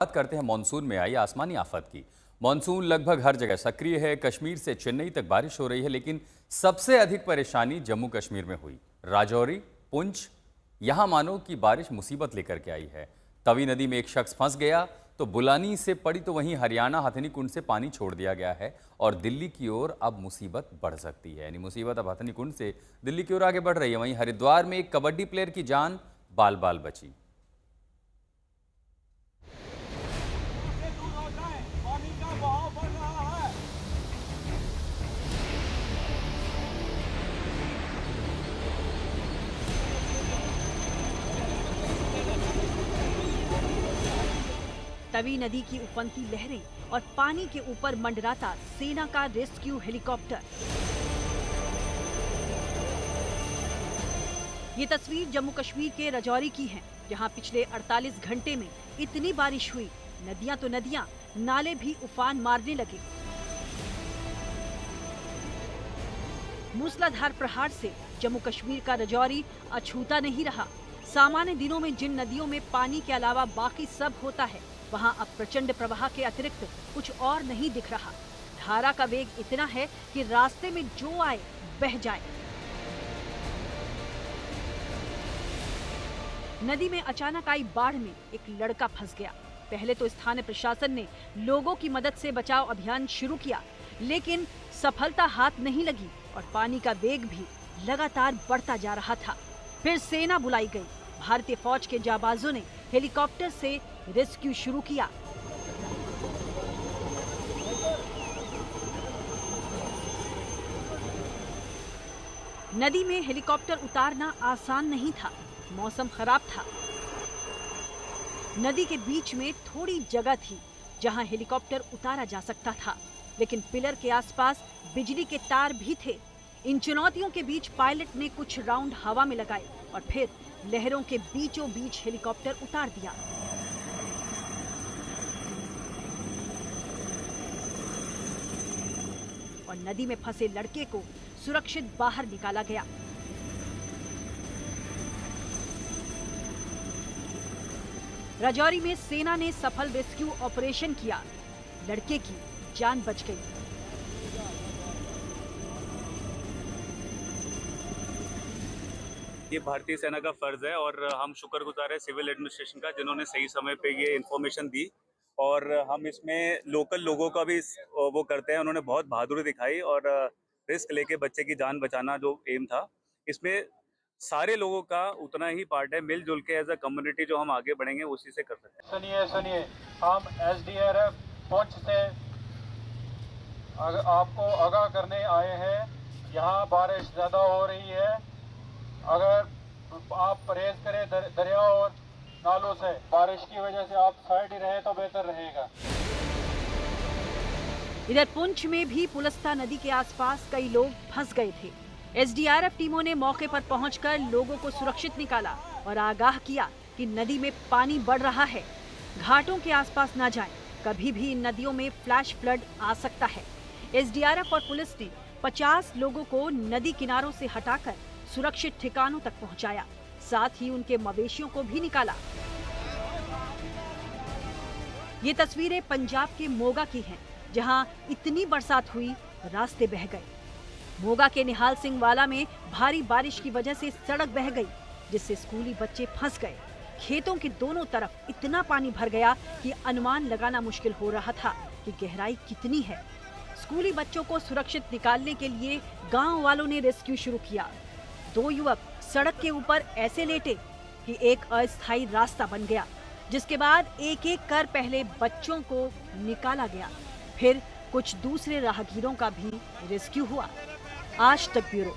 बात करते हैं मानसून में आई आसमानी आफत की। मानसून लगभग हर जगह सक्रिय है। कश्मीर से चेन्नई तक बारिश हो रही है, लेकिन सबसे अधिक परेशानी जम्मू कश्मीर में हुई। राजौरी, पुंछ, यहां मानो कि बारिश मुसीबत लेकर के आई है। तवी नदी में एक शख्स फंस गया तो बुलानी से पड़ी, तो वहीं हरियाणा हथनी कुंड से पानी छोड़ दिया गया है और दिल्ली की ओर अब मुसीबत बढ़ सकती है। यानी मुसीबत अब हथनी कुंड से दिल्ली की ओर आगे बढ़ रही है। वहीं हरिद्वार में एक कबड्डी प्लेयर की जान बाल बाल बची। तवी नदी की उफनती लहरें और पानी के ऊपर मंडराता सेना का रेस्क्यू हेलीकॉप्टर। ये तस्वीर जम्मू कश्मीर के राजौरी की है, जहां पिछले 48 घंटे में इतनी बारिश हुई, नदियां तो नदियां, नाले भी उफान मारने लगे। मूसलाधार प्रहार से जम्मू कश्मीर का राजौरी अछूता नहीं रहा। सामान्य दिनों में जिन नदियों में पानी के अलावा बाकी सब होता है, वहां अब प्रचंड प्रवाह के अतिरिक्त कुछ और नहीं दिख रहा। धारा का वेग इतना है कि रास्ते में जो आए बह जाए। नदी में अचानक आई बाढ़ में एक लड़का फंस गया। पहले तो स्थानीय प्रशासन ने लोगों की मदद से बचाव अभियान शुरू किया, लेकिन सफलता हाथ नहीं लगी और पानी का वेग भी लगातार बढ़ता जा रहा था। फिर सेना बुलाई गई। भारतीय फौज के जाबाजों ने हेलीकॉप्टर से रेस्क्यू शुरू किया। नदी में हेलीकॉप्टर उतारना आसान नहीं था। मौसम खराब था। नदी के बीच में थोड़ी जगह थी जहां हेलीकॉप्टर उतारा जा सकता था, लेकिन पिलर के आसपास बिजली के तार भी थे। इन चुनौतियों के बीच पायलट ने कुछ राउंड हवा में लगाए और फिर लहरों के बीचों बीच हेलीकॉप्टर उतार दिया। और नदी में फंसे लड़के को सुरक्षित बाहर निकाला गया। राजौरी में सेना ने सफल रेस्क्यू ऑपरेशन किया। लड़के की जान बच गई। ये भारतीय सेना का फर्ज है और हम शुक्रगुजार है सिविल एडमिनिस्ट्रेशन का, जिन्होंने सही समय पे ये इन्फॉर्मेशन दी। और हम इसमें लोकल लोगों का भी वो करते हैं। उन्होंने बहुत बहादुरी दिखाई और रिस्क लेके बच्चे की जान बचाना जो एम था, इसमें सारे लोगों का उतना ही पार्ट है। मिलजुल के एज अ कम्युनिटी जो हम आगे बढ़ेंगे उसी से कर सकते हैं। सुनिए, हम SDRF पुंछ से आपको आगाह करने आए हैं। यहाँ बारिश ज़्यादा हो रही है। अगर आप परहेज करें दरिया और नालों से, बारिश की वजह से आप साइड ही रहे तो बेहतर रहेगा। इधर पुंछ में भी पुलस्ता नदी के आसपास कई लोग फंस गए थे। SDRF टीमों ने मौके पर पहुंचकर लोगों को सुरक्षित निकाला और आगाह किया कि नदी में पानी बढ़ रहा है, घाटों के आसपास न जाएं, कभी भी इन नदियों में फ्लैश फ्लड आ सकता है। SDRF और पुलिस ने 50 लोगों को नदी किनारों से हटाकर सुरक्षित ठिकानों तक पहुंचाया, साथ ही उनके मवेशियों को भी निकाला। ये तस्वीरें पंजाब के मोगा की हैं, जहां इतनी बरसात हुई रास्ते बह गए। मोगा के निहाल सिंह वाला में भारी बारिश की वजह से सड़क बह गई, जिससे स्कूली बच्चे फंस गए। खेतों के दोनों तरफ इतना पानी भर गया कि अनुमान लगाना मुश्किल हो रहा था कि गहराई कितनी है। स्कूली बच्चों को सुरक्षित निकालने के लिए गांव वालों ने रेस्क्यू शुरू किया। 2 युवक सड़क के ऊपर ऐसे लेटे कि एक अस्थायी रास्ता बन गया, जिसके बाद एक एक कर पहले बच्चों को निकाला गया, फिर कुछ दूसरे राहगीरों का भी रेस्क्यू हुआ। आज तक ब्यूरो।